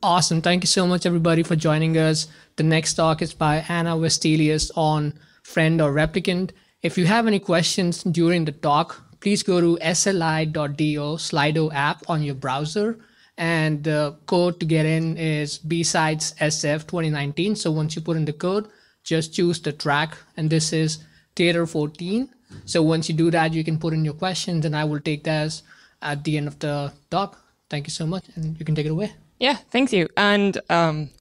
Awesome. Thank you so much, everybody, for joining us. The next talk is by Anna Westelius on friend or replicant. If you have any questions during the talk, please go to sli.do Slido app on your browser. And the code to get in is BSidesSF 2019. So once you put in the code, just choose the track. And this is Theater 14. So once you do that, you can put in your questions and I will take those at the end of the talk. Thank you so much. And you can take it away. Yeah, thank you. And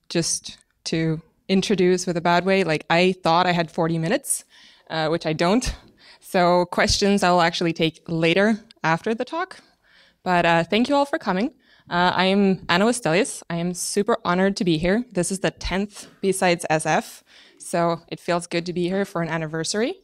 just to introduce with a bad way, like I thought I had 40 minutes, which I don't. So questions I will actually take later after the talk. But thank you all for coming. I am Anna Westelius. I am super honored to be here. This is the 10th BSidesSF, so it feels good to be here for an anniversary.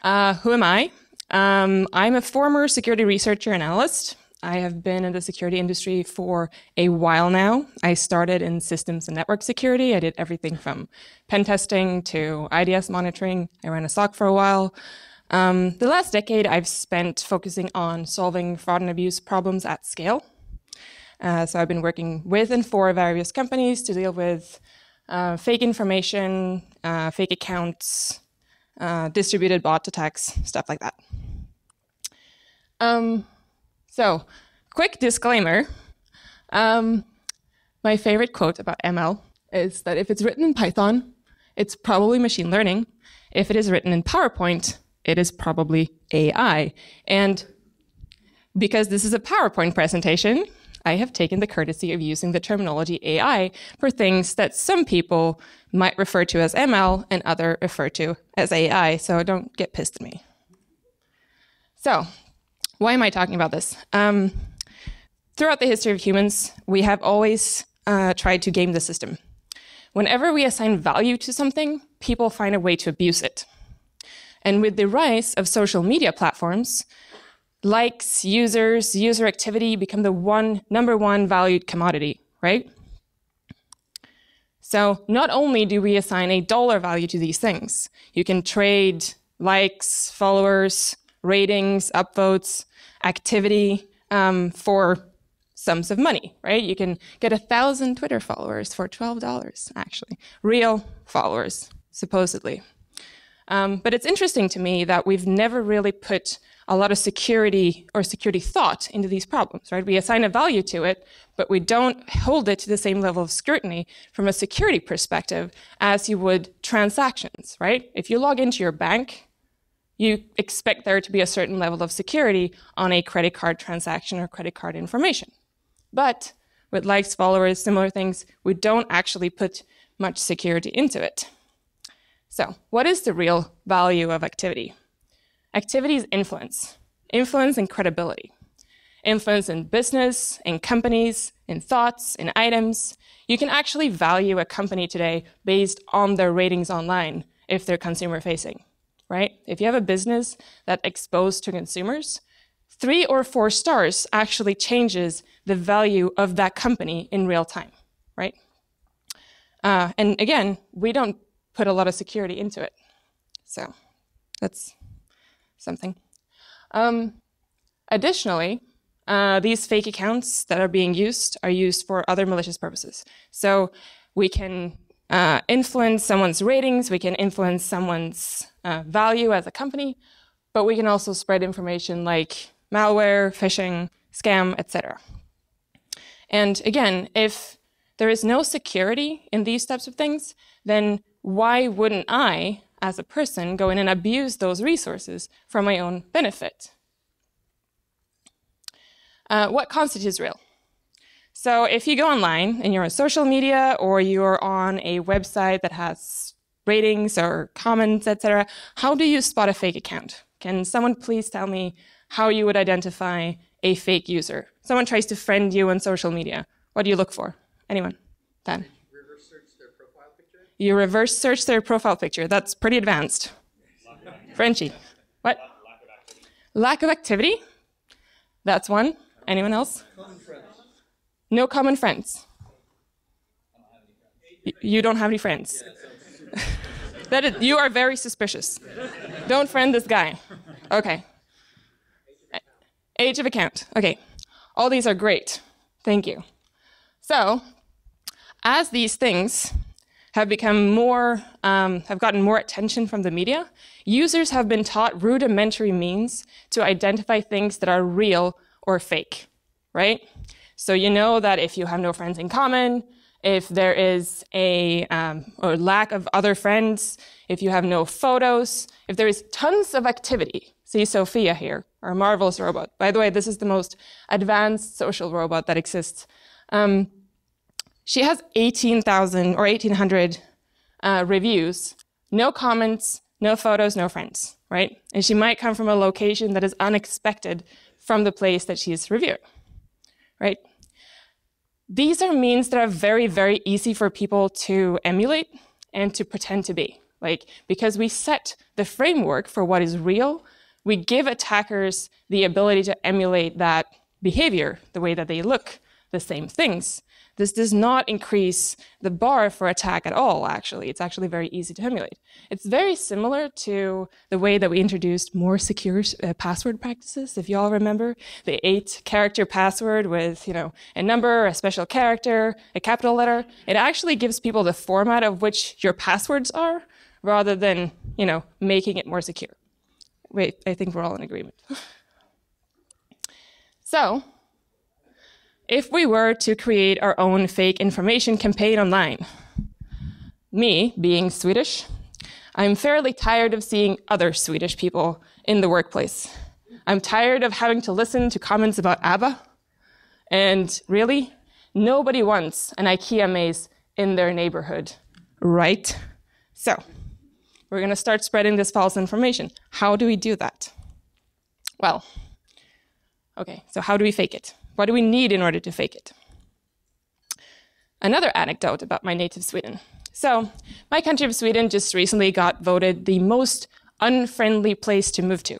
Who am I? I'm a former security researcher and analyst. I have been in the security industry for a while now. I started in systems and network security. I did everything from pen testing to IDS monitoring. I ran a SOC for a while. The last decade I've spent focusing on solving fraud and abuse problems at scale. So I've been working with and for various companies to deal with fake information, fake accounts, distributed bot attacks, stuff like that. So, quick disclaimer. My favorite quote about ML is that if it's written in Python, it's probably machine learning. If it is written in PowerPoint, it is probably AI. And because this is a PowerPoint presentation, I have taken the courtesy of using the terminology AI for things that some people might refer to as ML and others refer to as AI, so don't get pissed at me. So, why am I talking about this? Throughout the history of humans, we have always tried to game the system. Whenever we assign value to something, people find a way to abuse it. And with the rise of social media platforms, likes, users, user activity become the number one valued commodity, right? So not only do we assign a dollar value to these things, you can trade likes, followers, ratings, upvotes, activity for sums of money, right? You can get 1,000 Twitter followers for $12, actually. Real followers, supposedly. But it's interesting to me that we've never really put a lot of security or security thought into these problems, right? We assign a value to it, but we don't hold it to the same level of scrutiny from a security perspective as you would transactions, right? If you log into your bank, you expect there to be a certain level of security on a credit card transaction or credit card information. But with likes, followers, similar things, we don't actually put much security into it. So what is the real value of activity? Activity is influence. Influence and credibility. Influence in business, in companies, in thoughts, in items. You can actually value a company today based on their ratings online if they're consumer-facing. Right? If you have a business that's exposed to consumers, 3 or 4 stars actually changes the value of that company in real time, right? And again, we don't put a lot of security into it. So that's something. Additionally, these fake accounts that are being used are used for other malicious purposes. So we can influence someone's ratings, we can influence someone's value as a company, but we can also spread information like malware, phishing, scam, etc. And again, if there is no security in these types of things, then why wouldn't I, as a person, go in and abuse those resources for my own benefit? What constitutes real? So if you go online and you're on social media or you're on a website that has ratings or comments, etc., how do you spot a fake account? Can someone please tell me how you would identify a fake user? Someone tries to friend you on social media. What do you look for? Anyone? Dan? Reverse search their profile picture? You reverse search their profile picture. That's pretty advanced. Frenchie. What? Lack of activity. Lack of activity? That's one. Anyone else? Common friends. No common friends. You don't have any friends. You are very suspicious. Don't friend this guy. Okay. Age of account. Okay. All these are great. Thank you. So, as these things have become more, have gotten more attention from the media, users have been taught rudimentary means to identify things that are real or fake, right? So you know that if you have no friends in common, if there is a or lack of other friends, if you have no photos, if there is tons of activity. See Sophia here, our marvelous robot. By the way, this is the most advanced social robot that exists. She has 18,000 or 1,800 reviews, no comments, no photos, no friends, right? And she might come from a location that is unexpected from the place that she's reviewing, right? These are means that are very, very easy for people to emulate and to pretend to be. Like, because we set the framework for what is real, we give attackers the ability to emulate that behavior, the way that they look, the same things. This does not increase the bar for attack at all, actually. It's actually very easy to emulate. It's very similar to the way that we introduced more secure password practices. If you all remember, the 8-character password with, a number, a special character, a capital letter. It actually gives people the format of which your passwords are, rather than, making it more secure. Wait, I think we're all in agreement. So, if we were to create our own fake information campaign online, me, being Swedish, I'm fairly tired of seeing other Swedish people in the workplace. I'm tired of having to listen to comments about ABBA. And really, nobody wants an IKEA maze in their neighborhood, right? So, we're going to start spreading this false information. How do we do that? Well, okay, so how do we fake it? What do we need in order to fake it? Another anecdote about my native Sweden. So, my country of Sweden just recently got voted the most unfriendly place to move to.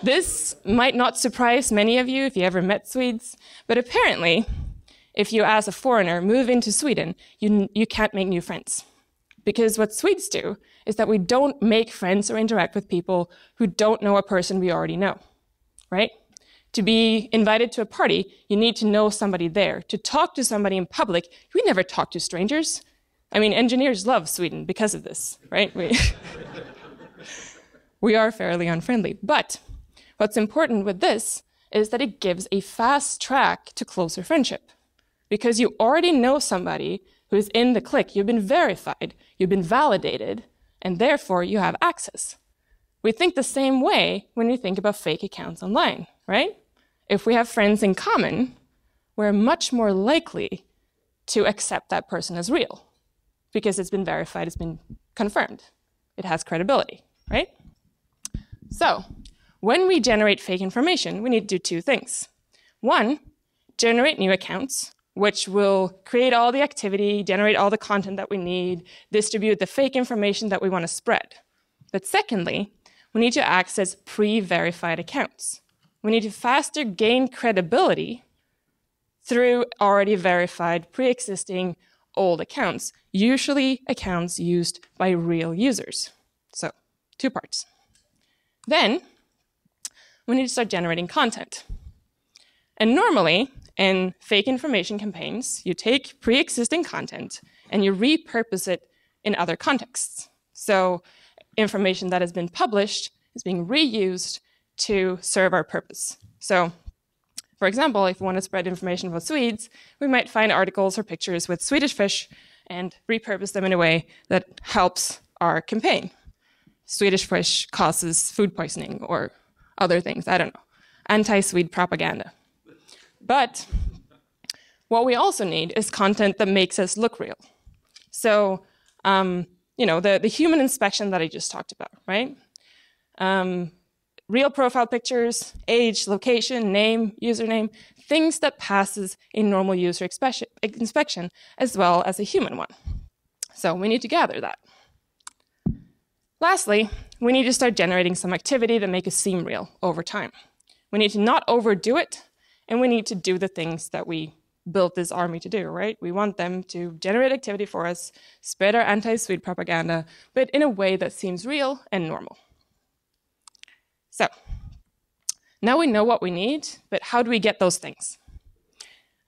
This might not surprise many of you if you ever met Swedes, but apparently, if you as a foreigner move into Sweden, you can't make new friends. Because what Swedes do is that we don't make friends or interact with people who don't know a person we already know, right? To be invited to a party, you need to know somebody there. To talk to somebody in public, we never talk to strangers. I mean, engineers love Sweden because of this, right? We are fairly unfriendly. But what's important with this is that it gives a fast track to closer friendship. Because you already know somebody who is in the clique. You've been verified, you've been validated, and therefore you have access. We think the same way when we think about fake accounts online, right? If we have friends in common, we're much more likely to accept that person as real because it's been verified, it's been confirmed. It has credibility, right? So, when we generate fake information, we need to do two things. One, generate new accounts, which will create all the activity, generate all the content that we need, distribute the fake information that we want to spread. But secondly, we need to access pre-verified accounts. We need to faster gain credibility through already verified, pre-existing old accounts, usually accounts used by real users. So, two parts. Then, we need to start generating content. And normally, in fake information campaigns, you take pre-existing content and you repurpose it in other contexts. So, information that has been published is being reused to serve our purpose. So, for example, if we want to spread information about Swedes, we might find articles or pictures with Swedish fish and repurpose them in a way that helps our campaign. Swedish fish causes food poisoning or other things, I don't know. Anti-Swede propaganda. But what we also need is content that makes us look real. So, the human inspection that I just talked about, right? Real profile pictures, age, location, name, username, things that passes a normal user inspection as well as a human one. So we need to gather that. Lastly, we need to start generating some activity that make us seem real over time. We need to not overdo it, and we need to do the things that we built this army to do, right? We want them to generate activity for us, spread our anti-Swede propaganda, but in a way that seems real and normal. So, now we know what we need, but how do we get those things?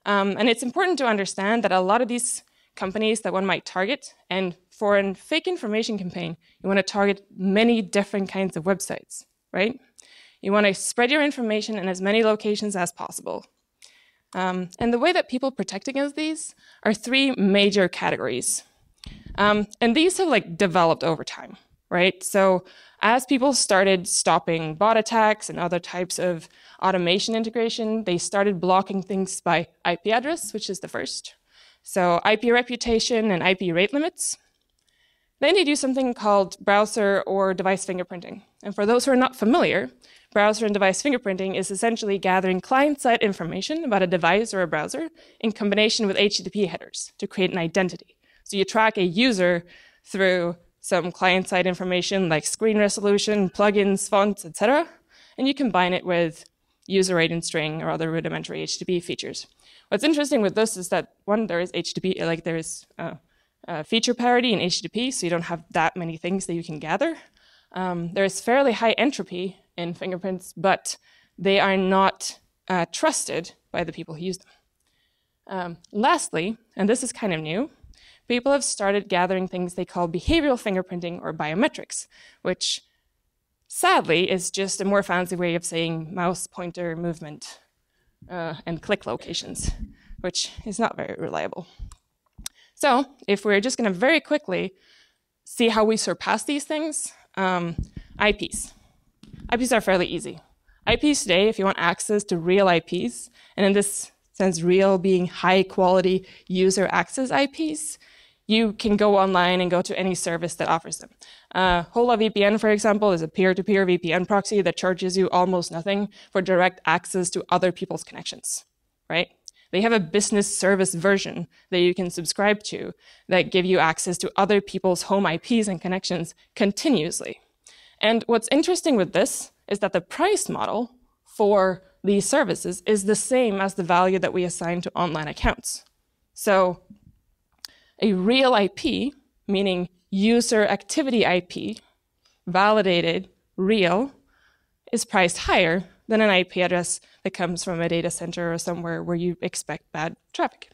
And it's important to understand that a lot of these companies that one might target, and for a fake information campaign, you want to target many different kinds of websites, right? You want to spread your information in as many locations as possible. And the way that people protect against these are three major categories. And these have like developed over time, right? So as people started stopping bot attacks and other types of automation integration, they started blocking things by IP address, which is the first. So IP reputation and IP rate limits. Then they do something called browser or device fingerprinting. And for those who are not familiar, browser and device fingerprinting is essentially gathering client-side information about a device or a browser in combination with HTTP headers to create an identity. So you track a user through some client-side information like screen resolution, plugins, fonts, etc., and you combine it with user ID and string or other rudimentary HTTP features. What's interesting with this is that, one, there is HTTP, like there is feature parity in HTTP, so you don't have that many things that you can gather. There is fairly high entropy in fingerprints, but they are not trusted by the people who use them. Lastly, and this is kind of new, people have started gathering things they call behavioral fingerprinting or biometrics, which sadly is just a more fancy way of saying mouse pointer movement and click locations, which is not very reliable. So if we're just going to very quickly see how we surpass these things, IPs. IPs are fairly easy. IPs today, if you want access to real IPs, and in this sense, real being high quality user access IPs, you can go online and go to any service that offers them. Hola VPN, for example, is a peer-to-peer VPN proxy that charges you almost nothing for direct access to other people's connections, right? They have a business service version that you can subscribe to that give you access to other people's home IPs and connections continuously. And what's interesting with this is that the price model for these services is the same as the value that we assign to online accounts. So a real IP, meaning user activity IP, validated, real, is priced higher than an IP address that comes from a data center or somewhere where you expect bad traffic.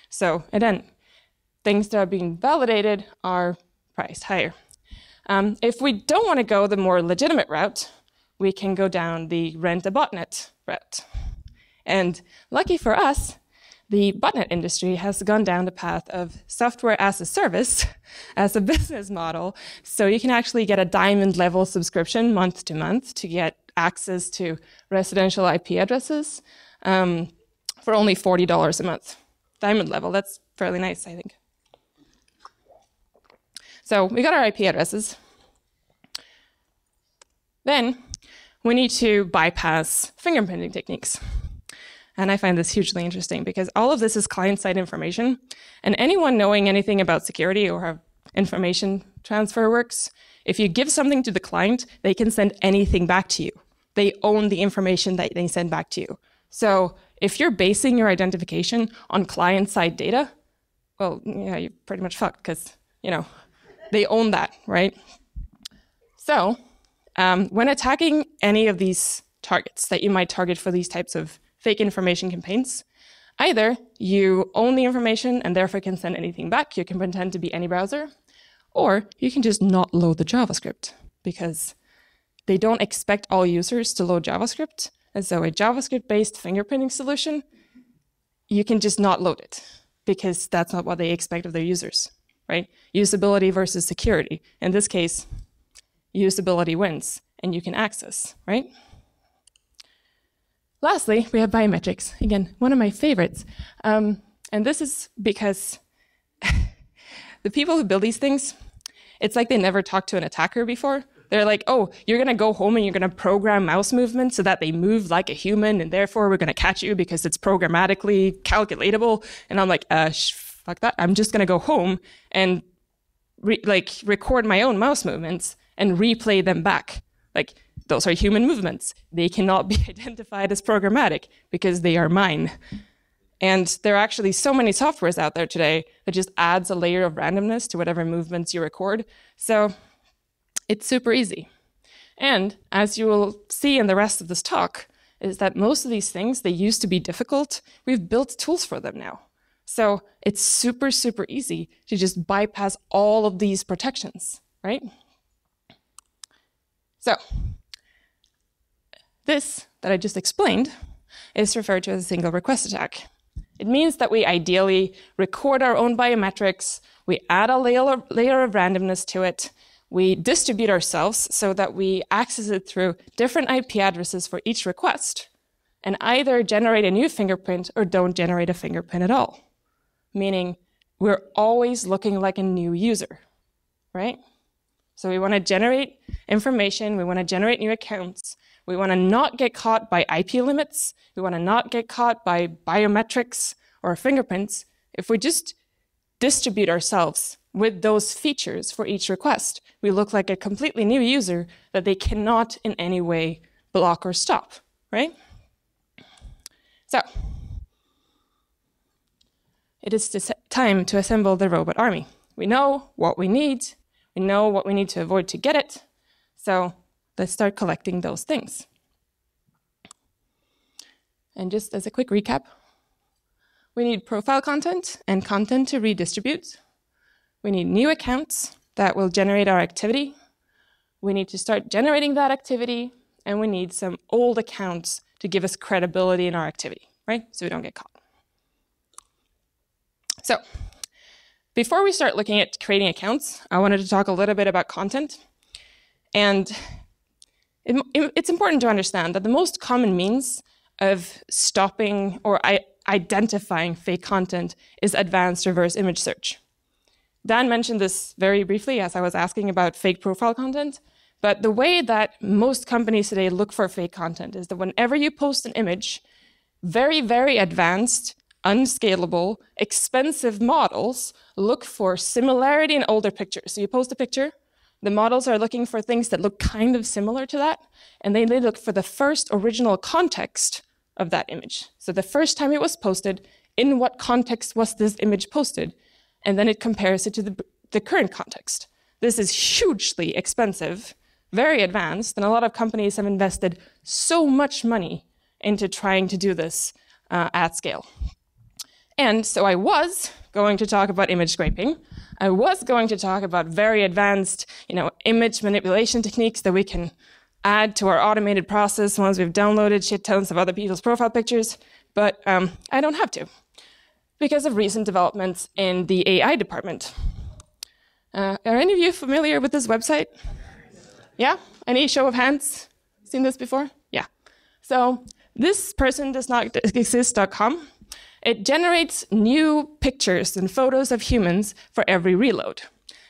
So again, things that are being validated are priced higher. If we don't want to go the more legitimate route, we can go down the rent a botnet route. And lucky for us, the botnet industry has gone down the path of software as a service as a business model. So you can actually get a diamond level subscription month to month to get access to residential IP addresses for only $40 a month. Diamond level, that's fairly nice, I think. So we got our IP addresses. Then we need to bypass fingerprinting techniques. And I find this hugely interesting because all of this is client-side information. And anyone knowing anything about security or how information transfer works, if you give something to the client, they can send anything back to you. They own the information that they send back to you. So if you're basing your identification on client-side data, well, yeah, you're pretty much fucked because, you know, they own that, right? So when attacking any of these targets that you might target for these types of fake information campaigns, either you own the information and therefore can send anything back, you can pretend to be any browser, or you can just not load the JavaScript because they don't expect all users to load JavaScript. And so a JavaScript-based fingerprinting solution, you can just not load it because that's not what they expect of their users, right? Usability versus security. In this case, usability wins and you can access, right? Lastly, we have biometrics. Again, one of my favorites. And this is because the people who build these things, it's like they never talked to an attacker before. They're like, oh, you're going to go home and you're going to program mouse movements so that they move like a human, and therefore we're going to catch you because it's programmatically calculatable. And I'm like, fuck that. I'm just going to go home and record my own mouse movements and replay them back. Like, those are human movements. They cannot be identified as programmatic because they are mine. And there are actually so many softwares out there today that just adds a layer of randomness to whatever movements you record. So it's super easy. And as you will see in the rest of this talk, is that most of these things, they used to be difficult. We've built tools for them now. So it's super, super easy to just bypass all of these protections, right? So this that I just explained is referred to as a single request attack. It means that we ideally record our own biometrics, we add a layer of randomness to it, we distribute ourselves so that we access it through different IP addresses for each request, and either generate a new fingerprint or don't generate a fingerprint at all. Meaning we're always looking like a new user, right? So we want to generate information, we want to generate new accounts, we want to not get caught by IP limits, we want to not get caught by biometrics or fingerprints. If we just distribute ourselves with those features for each request, we look like a completely new user that they cannot in any way block or stop, right? So it is time to assemble the robot army. We know what we need to avoid to get it, so let's start collecting those things. And just as a quick recap, we need profile content and content to redistribute. We need new accounts that will generate our activity. We need to start generating that activity, and we need some old accounts to give us credibility in our activity, right? So we don't get caught. So before we start looking at creating accounts, I wanted to talk a little bit about content. And it's important to understand that the most common means of stopping or identifying fake content is advanced reverse image search. Dan mentioned this very briefly as I was asking about fake profile content, but the way that most companies today look for fake content is that whenever you post an image, very, very advanced, unscalable, expensive models look for similarity in older pictures. So you post a picture, the models are looking for things that look kind of similar to that, and then they look for the first original context of that image. So the first time it was posted, in what context was this image posted? And then it compares it to the current context. This is hugely expensive, very advanced, and a lot of companies have invested so much money into trying to do this at scale. And so I was going to talk about image scraping. I was going to talk about very advanced, image manipulation techniques that we can add to our automated process once we've downloaded shit tons of other people's profile pictures, but I don't have to, because of recent developments in the AI department. Are any of you familiar with this website? Yeah? Any show of hands? Seen this before? Yeah. So this person does not exist.com. It generates new pictures and photos of humans for every reload.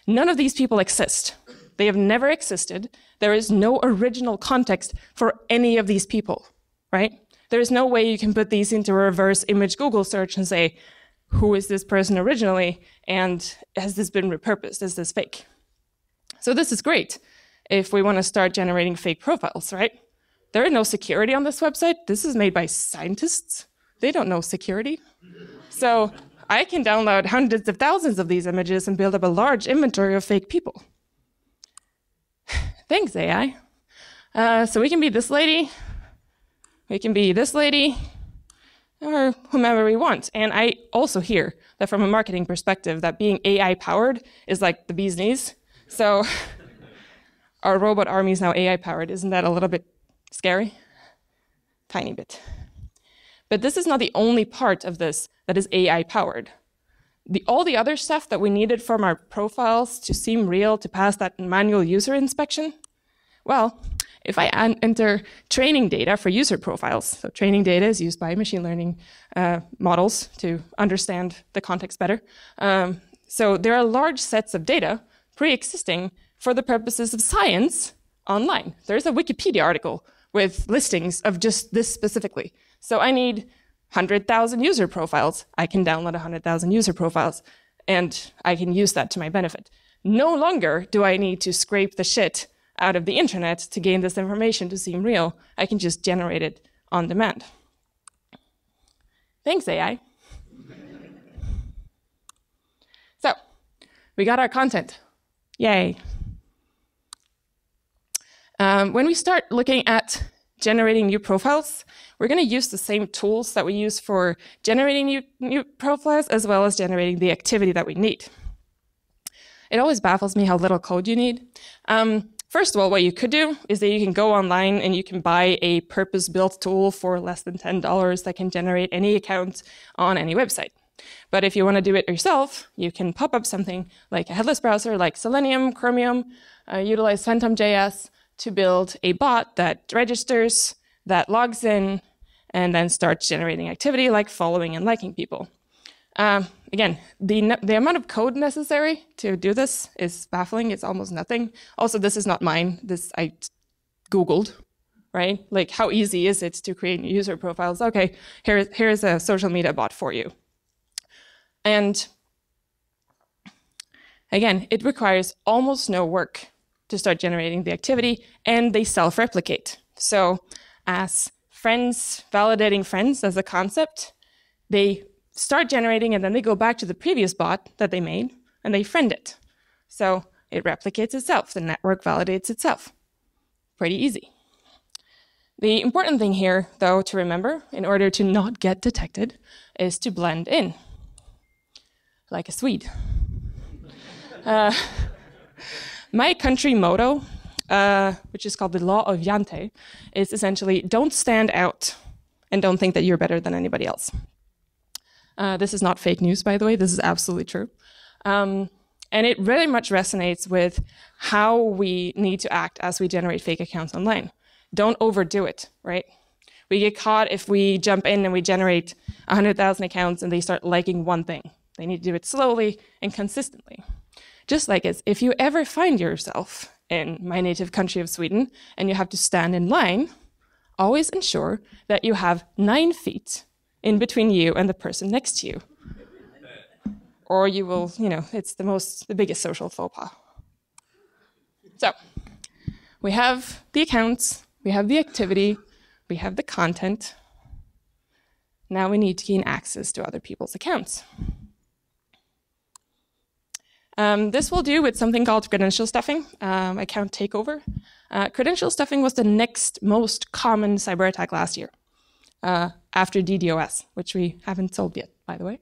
None of these people exist. They have never existed. There is no original context for any of these people, right? There is no way you can put these into a reverse image Google search and say, who is this person originally, and has this been repurposed? Is this fake? So this is great if we want to start generating fake profiles, right? There is no security on this website. This is made by scientists. They don't know security. So I can download hundreds of thousands of these images and build up a large inventory of fake people. Thanks, AI. So we can be this lady, we can be this lady, or whomever we want. And I also hear that from a marketing perspective, that being AI-powered is like the bee's knees. So our robot army is now AI-powered. Isn't that a little bit scary? Tiny bit. But this is not the only part of this that is AI-powered. All the other stuff that we needed from our profiles to seem real, to pass that manual user inspection, well, if I enter training data for user profiles, so training data is used by machine learning models to understand the context better. So there are large sets of data pre-existing for the purposes of science online. There's a Wikipedia article with listings of just this specifically. So I need 100,000 user profiles. I can download 100,000 user profiles, and I can use that to my benefit. No longer do I need to scrape the shit out of the internet to gain this information to seem real. I can just generate it on demand. Thanks, AI. So we got our content. Yay. When we start looking at generating new profiles, we're going to use the same tools that we use for generating new profiles as well as generating the activity that we need. It always baffles me how little code you need. First of all, what you could do is that you can go online and you can buy a purpose-built tool for less than $10 that can generate any account on any website. But if you want to do it yourself, you can pop up something like a headless browser like Selenium, Chromium, utilize Phantom.js to build a bot that registers, that logs in, and then starts generating activity like following and liking people. Again, the amount of code necessary to do this is baffling. It's almost nothing. Also, this is not mine. This I Googled, right? Like, how easy is it to create user profiles? Okay, here's a social media bot for you. And again, it requires almost no work to start generating the activity, and they self-replicate. So as friends, validating friends as a concept, they start generating, and then they go back to the previous bot that they made, and they friend it. So it replicates itself. The network validates itself. Pretty easy. The important thing here, though, to remember, in order to not get detected, is to blend in, like a Swede. My country motto, which is called the Law of Yount, is essentially don't stand out and don't think that you're better than anybody else. This is not fake news, by the way. This is absolutely true. And it very much resonates with how we need to act as we generate fake accounts online. Don't overdo it, right? We get caught if we jump in and we generate 100,000 accounts and they start liking one thing. They need to do it slowly and consistently. Just like if you ever find yourself in my native country of Sweden and you have to stand in line, always ensure that you have 9 feet in between you and the person next to you. Or you will, it's the biggest social faux pas. So, we have the accounts, we have the activity, we have the content. Now we need to gain access to other people's accounts. This will do with something called credential stuffing, account takeover. Credential stuffing was the next most common cyber attack last year, after DDoS, which we haven't solved yet, by the way.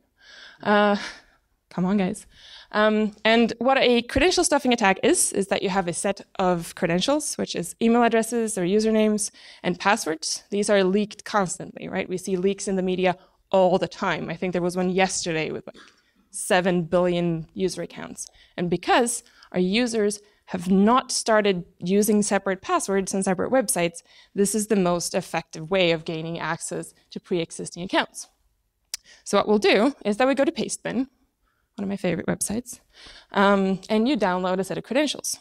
Come on, guys. And what a credential stuffing attack is that you have a set of credentials, which is email addresses or usernames and passwords. These are leaked constantly, right? We see leaks in the media all the time. I think there was one yesterday with like 7 billion user accounts. And because our users have not started using separate passwords and separate websites, this is the most effective way of gaining access to pre-existing accounts. So what we'll do is that we go to Pastebin, one of my favorite websites, and you download a set of credentials.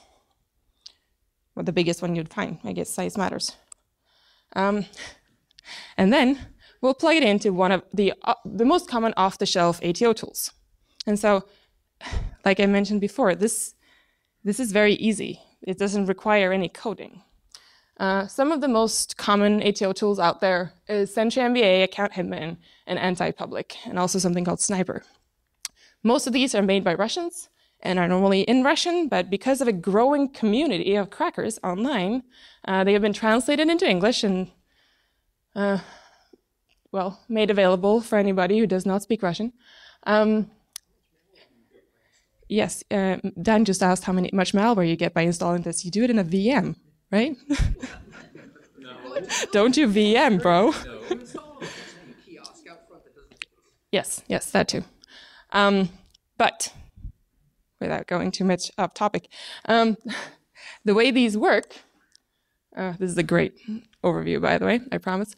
Well, the biggest one you'd find. I guess size matters. And then we'll plug it into one of the most common off-the-shelf ATO tools. And so, like I mentioned before, this is very easy. It doesn't require any coding. Some of the most common ATO tools out there is Sentry MBA, Account Hitman, and Anti-Public, and also something called Sniper. Most of these are made by Russians and are normally in Russian, but because of a growing community of crackers online, they have been translated into English and, well, made available for anybody who does not speak Russian. Yes, Dan just asked how much malware you get by installing this. You do it in a VM, right? No. Don't you VM, bro? No. Yes, that too. But without going too much off topic, the way these work, this is a great overview, by the way, I promise,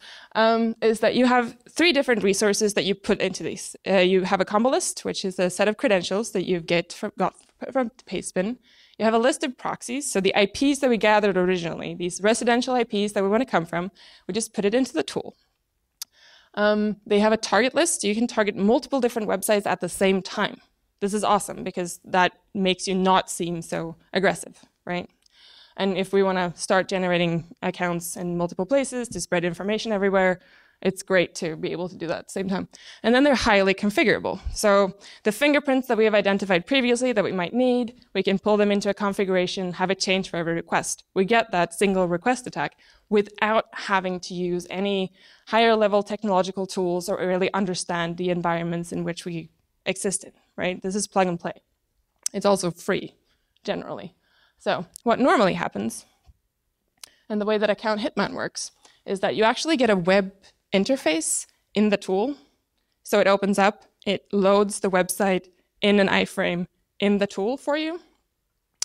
is that you have 3 different resources that you put into these. You have a combo list, which is a set of credentials that you got from Pastebin. You have a list of proxies, so the IPs that we gathered originally, these residential IPs that we want to come from, we just put it into the tool. They have a target list. You can target multiple different websites at the same time. This is awesome because that makes you not seem so aggressive, right? And if we want to start generating accounts in multiple places to spread information everywhere, It's great to be able to do that at the same time. And then they're highly configurable. So the fingerprints that we have identified previously that we might need, we can pull them into a configuration, have it change for every request. We get that single request attack without having to use any higher level technological tools or really understand the environments in which we exist in, right? This is plug and play. It's also free, generally. So what normally happens, and the way that Account Hitman works, is that you actually get a web interface in the tool. So it opens up, it loads the website in an iframe in the tool for you.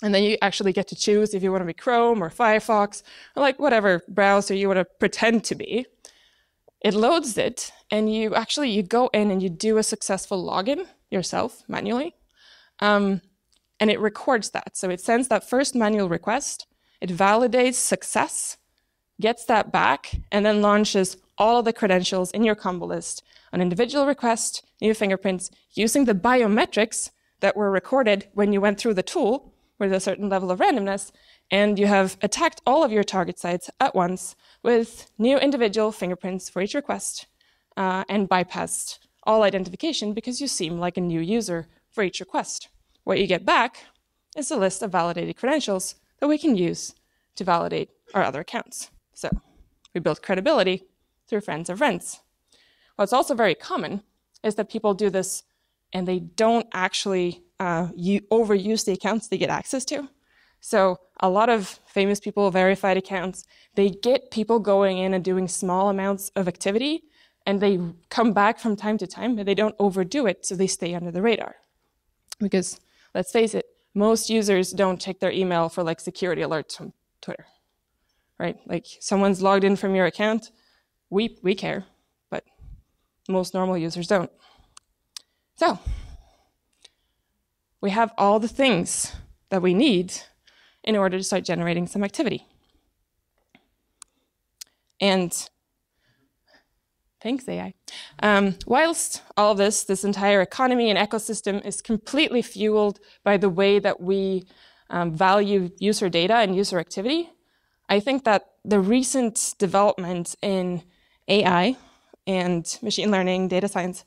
And then you actually get to choose if you want to be Chrome or Firefox, or like whatever browser you want to pretend to be. It loads it, and you go in and you do a successful login yourself manually. And it records that. So it sends that first manual request, it validates success, gets that back, and then launches all of the credentials in your combo list on individual request, new fingerprints, using the biometrics that were recorded when you went through the tool with a certain level of randomness, and you have attacked all of your target sites at once with new individual fingerprints for each request, and bypassed all identification because you seem like a new user for each request. What you get back is a list of validated credentials that we can use to validate our other accounts. So we build credibility through friends of friends. What's also very common is that people do this and they don't actually overuse the accounts they get access to. So a lot of famous people, verified accounts, they get people going in and doing small amounts of activity, and they come back from time to time, but they don't overdo it, so they stay under the radar. Because let's face it, most users don't check their email for like security alerts from Twitter, right? Like someone's logged in from your account, we care, but most normal users don't. So we have all the things that we need in order to start generating some activity. And thanks, AI. Whilst all of this entire economy and ecosystem is completely fueled by the way that we value user data and user activity, I think that the recent development in AI and machine learning, data science,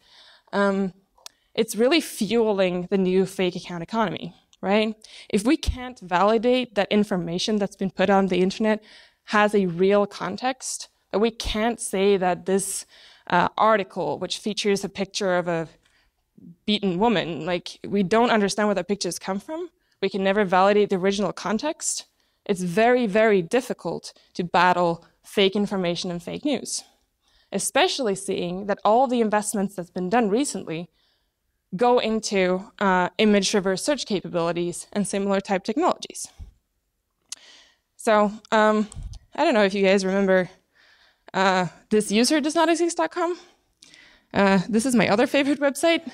it's really fueling the new fake account economy, right? If we can't validate that information that's been put on the internet has a real context, that we can't say that this article, which features a picture of a beaten woman, like we don't understand where the pictures come from, we can never validate the original context, it's very, very difficult to battle fake information and fake news, especially seeing that all the investments that's been done recently go into image reverse search capabilities and similar type technologies. So I don't know if you guys remember this user does not exist.com. This is my other favorite website.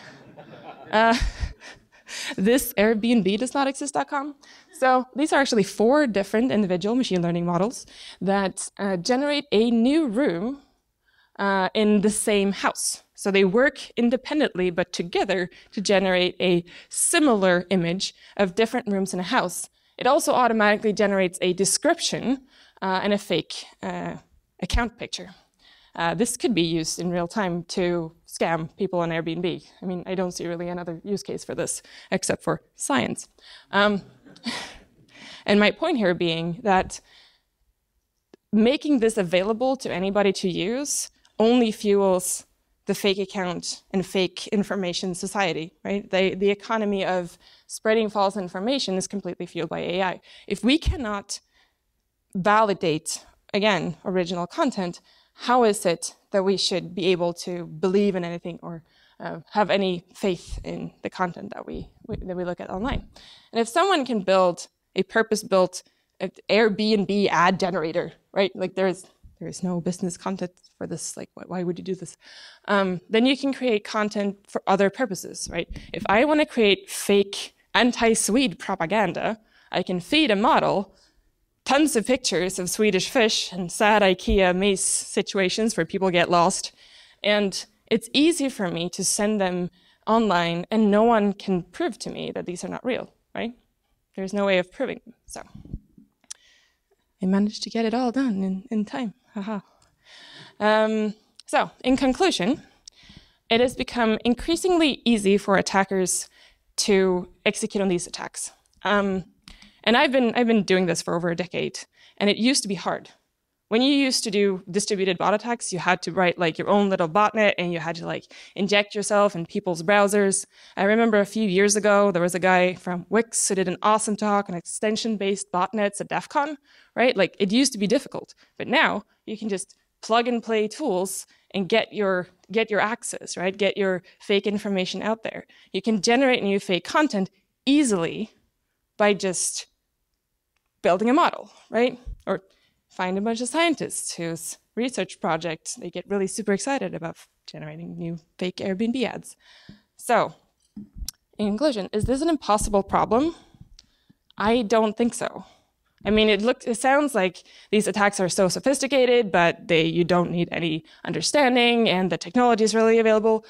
This Airbnb does not exist.com. So these are actually 4 different individual machine learning models that generate a new room in the same house. So they work independently, but together to generate a similar image of different rooms in a house. It also automatically generates a description and a fake account picture. This could be used in real time to scam people on Airbnb. I mean, I don't see really another use case for this except for science. And my point here being that making this available to anybody to use only fuels the fake account and fake information society, right? The economy of spreading false information is completely fueled by AI. If we cannot validate, again, original content, how is it that we should be able to believe in anything or have any faith in the content that we look at online? And if someone can build a purpose-built Airbnb ad generator, right? Like there is no business content for this. Like, why would you do this? Then you can create content for other purposes, right? If I want to create fake anti-Swede propaganda, I can feed a model tons of pictures of Swedish fish and sad IKEA maze situations where people get lost. And it's easy for me to send them online and no one can prove to me that these are not real, right? There's no way of proving them. So I managed to get it all done in time. Haha. So, in conclusion, it has become increasingly easy for attackers to execute on these attacks. And I've been doing this for over a decade, and it used to be hard. When you used to do distributed bot attacks, you had to write like your own little botnet, and you had to like inject yourself in people's browsers. I remember a few years ago, there was a guy from Wix who did an awesome talk on extension-based botnets at DEF CON, right? Like it used to be difficult, but now you can just plug and play tools and get your access, right? Get your fake information out there. You can generate new fake content easily by just building a model, right? Or find a bunch of scientists whose research project, they get really super excited about generating new fake Airbnb ads. So, in conclusion, is this an impossible problem? I don't think so. I mean, it sounds like these attacks are so sophisticated, but you don't need any understanding, and the technology is really available.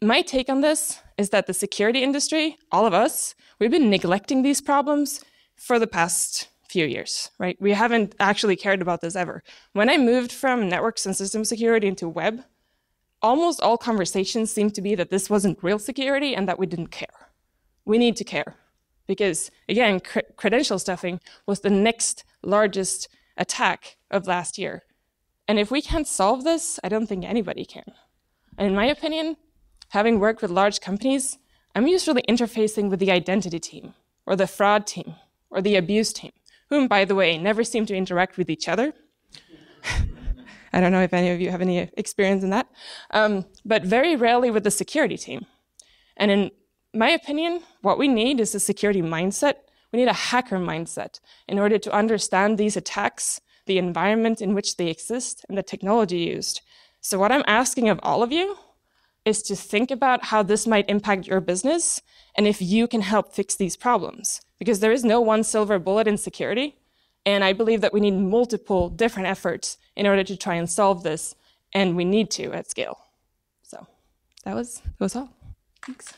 My take on this is that the security industry, all of us, we've been neglecting these problems for the past few years, right? We haven't actually cared about this ever. When I moved from networks and system security into web, almost all conversations seemed to be that this wasn't real security and that we didn't care. We need to care because, again, credential stuffing was the next largest attack of last year. And if we can't solve this, I don't think anybody can. And in my opinion, having worked with large companies, I'm usually interfacing with the identity team or the fraud team or the abuse team, whom, by the way, never seem to interact with each other. I don't know if any of you have any experience in that, but very rarely with the security team. And in my opinion, what we need is a security mindset. We need a hacker mindset in order to understand these attacks, the environment in which they exist, and the technology used. So what I'm asking of all of you is to think about how this might impact your business and if you can help fix these problems. Because there is no one silver bullet in security, and I believe that we need multiple different efforts in order to try and solve this, and we need to at scale. So that was all. Thanks.